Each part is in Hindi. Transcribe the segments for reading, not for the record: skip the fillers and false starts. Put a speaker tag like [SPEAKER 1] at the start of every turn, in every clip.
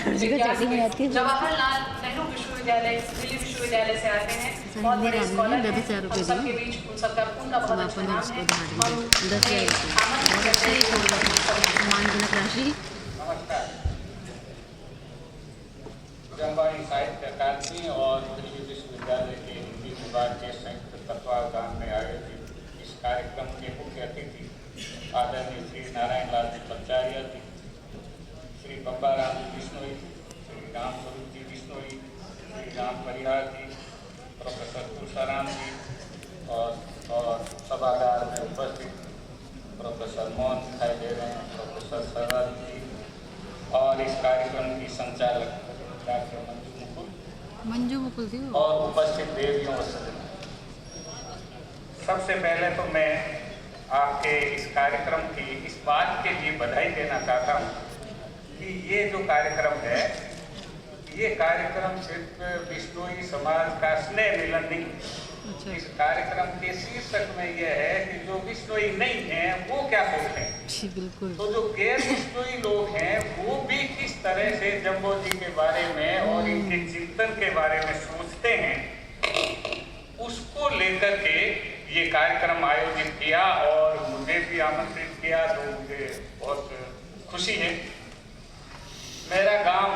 [SPEAKER 1] जवाहरलाल नेहरू विश्वविद्यालय, दिल्ली विश्वविद्यालय से आते हैं। बहुत बड़े स्कॉलर हैं। हम सबके बीच उनका बहुत अच्छा नाम है।
[SPEAKER 2] सम्मानजनक राशि।
[SPEAKER 3] जम्बाई साहित्य अकादमी और दिल्ली विश्वविद्यालय के हिंदी विभाग के संयुक्त तत्वावधान में आयोजित इस कार्यक्रम के मुख्य अतिथि आदरणीय श्री नारायण लाल जी पंचारिया जी, श्री बब्बा राम जी बिश्नोई, श्री राम स्वरूप जी बिश्नोई, श्री राम परिहार जी, प्रोफेसर तुलसाराम जी और सभागार में उपस्थित प्रोफेसर मोहन दिखाई दे रहे हैं, प्रोफेसर सरदार जी और इस कार्यक्रम की संचालक डॉक्टर
[SPEAKER 2] मंजू मुकुल थी
[SPEAKER 3] और उपस्थित देवियों और सज्जनों। सबसे पहले तो मैं आपके इस कार्यक्रम की इस बात के लिए बधाई देना चाहता हूँ कि ये जो कार्यक्रम है, ये कार्यक्रम सिर्फ बिश्नोई समाज का स्नेह मिलन नहीं। इस कार्यक्रम के शीर्षक में यह है कि जो बिश्नोई नहीं है वो क्या सोचते हैं।
[SPEAKER 2] बिल्कुल।
[SPEAKER 3] तो जो गैर बिश्नोई लोग हैं वो भी किस तरह से जम्बो जी के बारे में और इनके चिंतन के बारे में सोचते हैं, उसको लेकर के ये कार्यक्रम आयोजित किया और मुझे भी आमंत्रित किया, तो मुझे बहुत खुशी है। मेरा गांव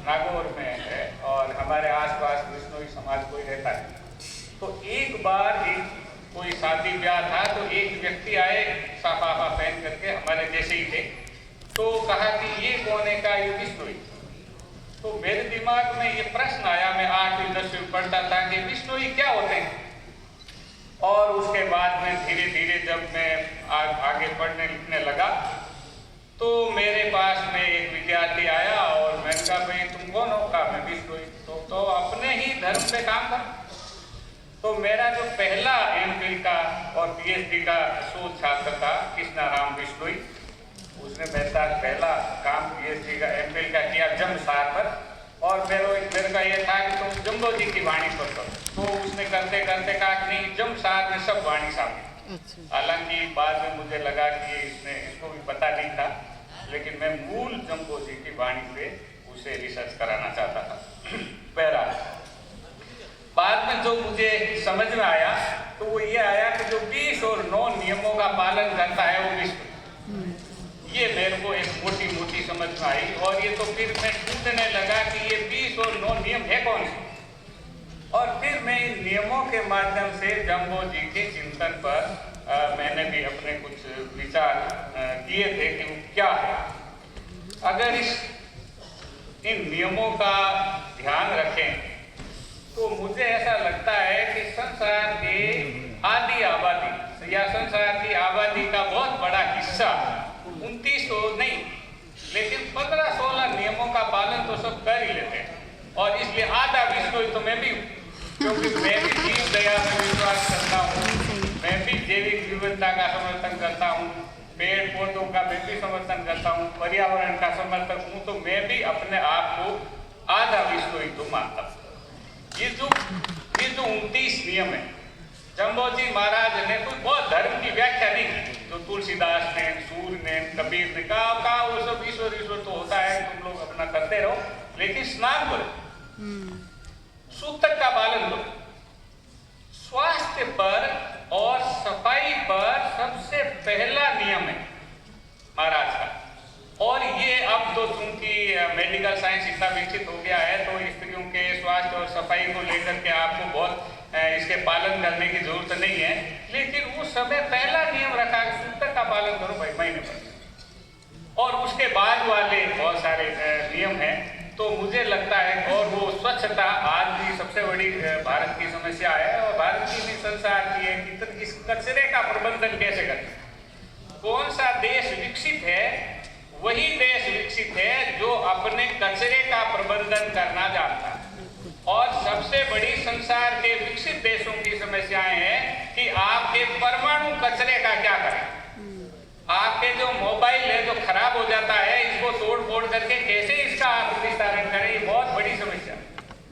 [SPEAKER 3] नागौर में है और हमारे आसपास बिश्नोई समाज कोई रहता है। तो एक बार कोई शादी ब्याह था, तो एक व्यक्ति आए साफाफा पहन करके, हमारे जैसे ही थे, तो कहा कि ये कौन है का ये बिश्नोई। तो मेरे दिमाग में ये प्रश्न आया, मैं 8वीं 10वीं में पढ़ता था कि बिश्नोई क्या होते हैं। और उसके बाद में धीरे धीरे जब मैं आगे पढ़ने लिखने लगा तो मेरे पास में एक विद्यार्थी आया और मैंने कहा भाई तुम कौन हो? कहा मैं बिश्नोई। तो अपने ही धर्म पे काम कर। तो मेरा जो पहला एमफिल का और पीएचडी का शोध छात्र था कृष्णाराम बिश्नोई, उसने मेरे साथ पहला काम पीएचडी का एमफिल का किया जमसार पर, और मेरे का ये था कि तुम जम्बो जी की वाणी पर करो। तो उसने करते करते कहा कि नहीं, जमसार में सब वाणी शामिल। हालांकि बाद में मुझे लगा कि इसको भी पता नहीं था, लेकिन मैं मूल जम्बो जी की वाणी पे उसे रिसर्च कराना चाहता था। बहरहाल बाद में जो मुझे समझ में आया तो वो ये आया कि जो 20 और 9 नियमों का पालन करता है वो विश्व। ये मेरे को एक मोटी मोटी समझ में आई, और ये तो फिर मैं ढूंढने लगा कि ये 20 और 9 नियम है कौन से। और फिर मैं इन नियमों के माध्यम से जम्बो जी के चिंतन पर मैंने भी अपने कुछ विचार किए थे कि वो क्या है। अगर इन नियमों का ध्यान रखें तो मुझे ऐसा लगता है कि संसार के आधी आबादी या संसार की आबादी का बहुत बड़ा हिस्सा, 29 तो नहीं लेकिन 15-16 नियमों का पालन तो सब कर ही लेते हैं। और इसलिए आधा बिश्नोई तो मैं भी हूँ, क्योंकि मैं भी जीव दया में विश्वास करता हूँ, मैं भी जैविक विविधता का समर्थन करता हूँ, पेड़ पौधों का मैं भी समर्थन करता हूँ, पर्यावरण का समर्थक हूँ। तो मैं भी अपने आप को आधा बिश्नोई तो मानता हूँ। ये जो 29 नियम है, जम्बो जी महाराज ने कोई बहुत धर्म की व्याख्या नहीं की। जो तुलसीदास ने, सूर्य ने, कबीर ने कहा वो सब ईश्वर तो होता है, तुम लोग अपना करते रहो, लेकिन स्नान करो, सूतक का पालन करो, स्वास्थ्य पर और सफाई पर सबसे पहला नियम है महाराज का। और ये अब तो चूंकि मेडिकल साइंस इतना विकसित हो गया है तो स्त्रियों के स्वास्थ्य और सफाई को लेकर के आपको बहुत इसके पालन करने की जरूरत नहीं है, लेकिन उस समय पहला नियम रखा कि सूतक का पालन करो भाई महीने पर। और उसके बाद वाले बहुत सारे नियम हैं। तो मुझे लगता है, और वो स्वच्छता आज भी सबसे बड़ी भारत की समस्या है, और भारत की भी संसार की है कि इस कचरे का प्रबंधन कैसे करें। कौन सा देश विकसित है? वही देश विकसित है जो अपने कचरे का प्रबंधन करना जानता है। और सबसे बड़ी संसार के विकसित देशों की समस्याएं हैं कि आपके परमाणु कचरे का क्या करें। आपके जो मोबाइल है जो खराब हो जाता है, इसको तोड़ फोड़ करके कैसे इसका आप विस्तारण करें, ये बहुत बड़ी समस्या है।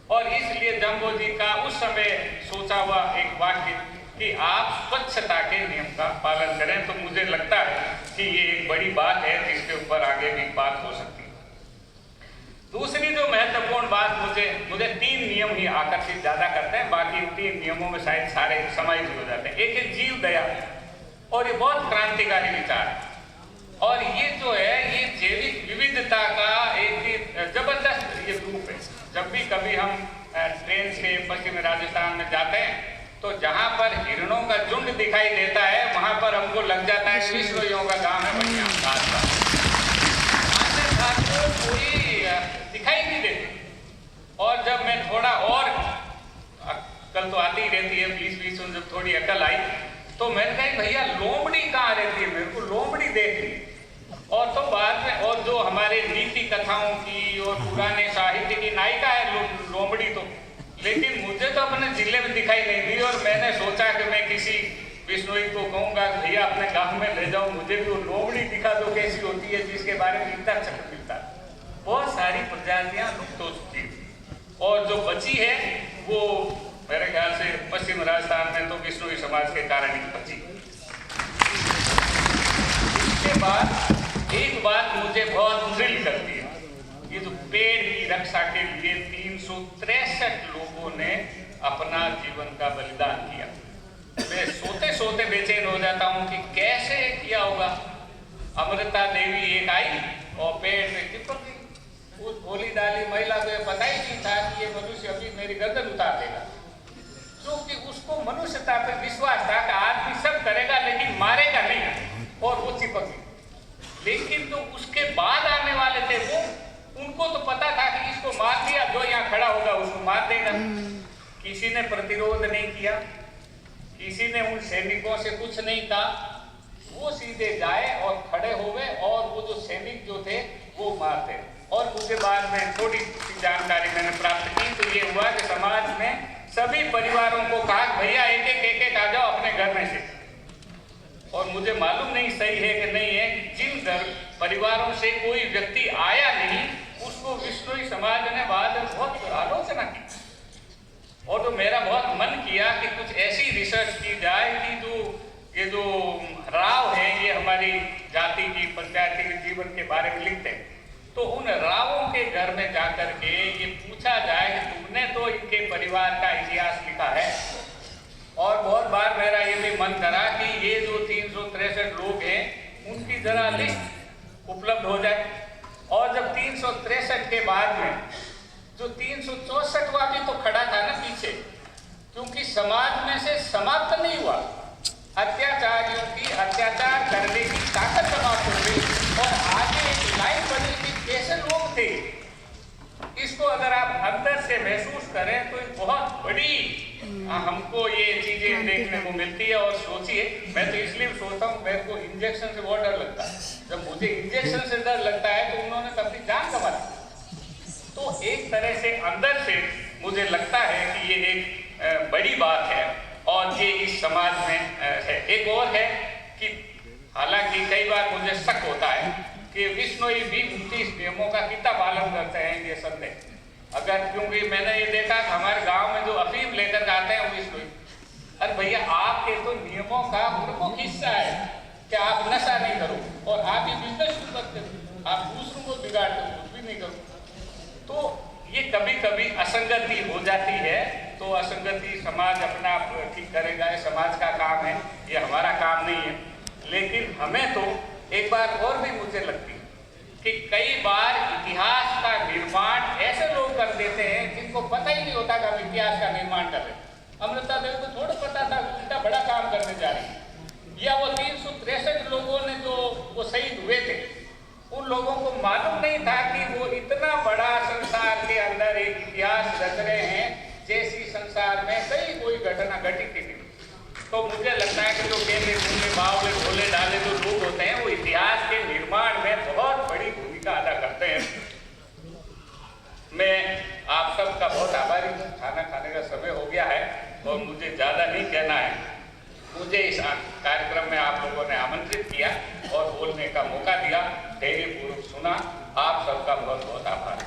[SPEAKER 3] और इसलिए जम्बो जी का उस समय सोचा हुआ एक वाक्य कि आप स्वच्छता के नियम का पालन करें, तो मुझे लगता है कि ये एक बड़ी बात है जिसके ऊपर आगे भी बात हो सकती है। दूसरी मुझे 3 नियम ही आकर्षित ज्यादा करते हैं, बाकी 3 नियमों में शायद सारे समाहित हो जाते हैं। एक है जीव दया, और ये बहुत क्रांतिकारी विचार है। और ये जो है ये जैविक विविधता का एक जबरदस्त ये रूप है। जब भी कभी हम ट्रेन से पश्चिमी राजस्थान में जाते हैं तो जहाँ पर हिरणों का झुंड दिखाई देता है वहाँ पर हमको लग जाता है विश्नोइयों का गांव है बढ़िया। कोई दिखाई नहीं देती। और जब मैं थोड़ा और अक्ल तो आती ही रहती है, 20 में जब थोड़ी अकल आई तो मैंने कहा भैया लोमड़ी कहाँ रहती है, मेरे को लोमड़ी देख ली। और तो बाद में और जो हमारे नीति कथाओं की और पुराने साहित्य की नायिका है लोमड़ी तो, लेकिन मुझे तो अपने जिले में दिखाई नहीं दी। और मैंने सोचा कि मैं किसी बिश्नोई को कहूँगा भैया अपने गांव में ले जाओ, मुझे भी वो लोमड़ी दिखा दो कैसी होती है, जिसके बारे में इतना चक्र मिलता है। बहुत सारी प्रजातियां लुप्त हो चुकी है और जो बची है वो मेरे ख्याल से पश्चिम राजस्थान में तो बिश्नोई समाज के कारण ही बची। इसके बाद एक बात मुझे बहुत थ्रिल करती है, ये जो पेड़ की रक्षा के लिए 363 लोगों ने अपना जीवन का बलिदान किया। मैं सोते सोते बेचैन हो जाता हूँ कि कैसे किया होगा। अमृता देवी एक आई और पेड़ में चिपक गई। उस भोली डाली महिला को ये पता ही नहीं था कि ये मनुष्य अभी मेरी गर्दन उतार देगा, क्योंकि उसको मनुष्यता पर विश्वास था कि आदमी सब करेगा लेकिन मारेगा नहीं, और वो चिपक गई। लेकिन जो उसके बाद आने वाले थे वो उनको तो पता था कि इसको मार दिया, जो यहाँ खड़ा होगा उसको मार देगा। किसी ने प्रतिरोध नहीं किया, किसी ने उन सैनिकों से कुछ नहीं कहा। वो सीधे जाए और खड़े हो गए और वो जो सैनिक जो थे वो मारते। और उसके बाद में थोड़ी सी जानकारी मैंने प्राप्त की तो ये हुआ कि समाज में सभी परिवारों को कहा भैया एक एक आ जाओ अपने घर में से। और मुझे मालूम नहीं सही है कि नहीं है, जिन घर परिवारों से कोई व्यक्ति आया नहीं उसको बिश्नोई समाज ने बाद में बहुत आलोचना की। और तो मेरा बहुत मन किया कि कुछ ऐसी रिसर्च की जाए कि ये जो राव है ये हमारी जाति की पंचायती के जीवन के बारे में लिखते हैं, तो उन रावों के घर में जाकर के ये पूछा जाए कि तुमने तो इनके परिवार का इतिहास लिखा है। और बहुत बार मेरा ये भी मन करा कि ये जो 363 लोग हैं उनकी जरा लिस्ट उपलब्ध हो जाए। और जब 363 के बाद में जो 364वां भी तो खड़ा था ना पीछे, क्योंकि समाज में से समाप्त नहीं हुआ, अत्याचारियों की अत्याचार करने की ताकत समाप्त हो गई और आगे एक लाइन बनी कि कैसे लोग थे। इसको अगर आप अंदर से महसूस करें तो एक बहुत बड़ी हमको ये चीजें देखने को मिलती है। और सोचिए, मैं तो इसलिए सोचता हूँ मेरे को इंजेक्शन से बहुत डर लगता है। जब मुझे इंजेक्शन से डर लगता है तो उन्होंने तो अपनी जान गंवा दी। तो एक तरह से अंदर से मुझे लगता है कि ये एक बड़ी बात है और ये इस समाज में है। एक और है कि हालांकि कई बार मुझे शक होता है कि बिश्नोई भी 29 नियमों का कितना पालन करते हैं, ये संदेह। अगर क्योंकि मैंने ये देखा हमारे गांव में जो अफीम लेकर आते हैं वो बिश्नोई, अरे भैया आपके तो नियमों का प्रमुख हिस्सा है कि आप नशा नहीं करो और आप ये बिजनेस शुरू करते हो, आप दूसरों को बिगाड़ते हो, कुछ भी नहीं करो। तो ये कभी कभी असंगति हो जाती है, तो असंगति समाज अपना आप ठीक करेगा, ये समाज का काम है, ये हमारा काम नहीं है। लेकिन हमें तो एक बार और भी मुझे लगती है कि कई बार इतिहास का निर्माण ऐसे लोग कर देते हैं जिनको पता ही नहीं होता कि हम इतिहास का निर्माण कर रहे हैं। अमृता देवी को थोड़ा पता था उल्टा बड़ा काम करने जा रही है। या वो 363 लोगों ने जो वो शहीद हुए थे उन लोगों को मालूम नहीं था कि वो इतना बड़ा संसार के अंदर एक इतिहास रच रहे हैं जैसी संसार में कई कोई घटना घटित थी। तो मुझे लगता है कि जो केंद्र घूमने बावले भोले डाले जो लोग होते हैं वो इतिहास के निर्माण में बहुत बड़ी भूमिका अदा करते हैं। मैं आप सबका बहुत आभारी हूँ। खाना खाने का समय हो गया है और मुझे ज़्यादा नहीं कहना है। मुझे इस कार्यक्रम में आप लोगों ने आमंत्रित किया और बोलने का मौका दिया, धैर्यपूर्वक सुना। आप सबका बहुत बहुत आभार।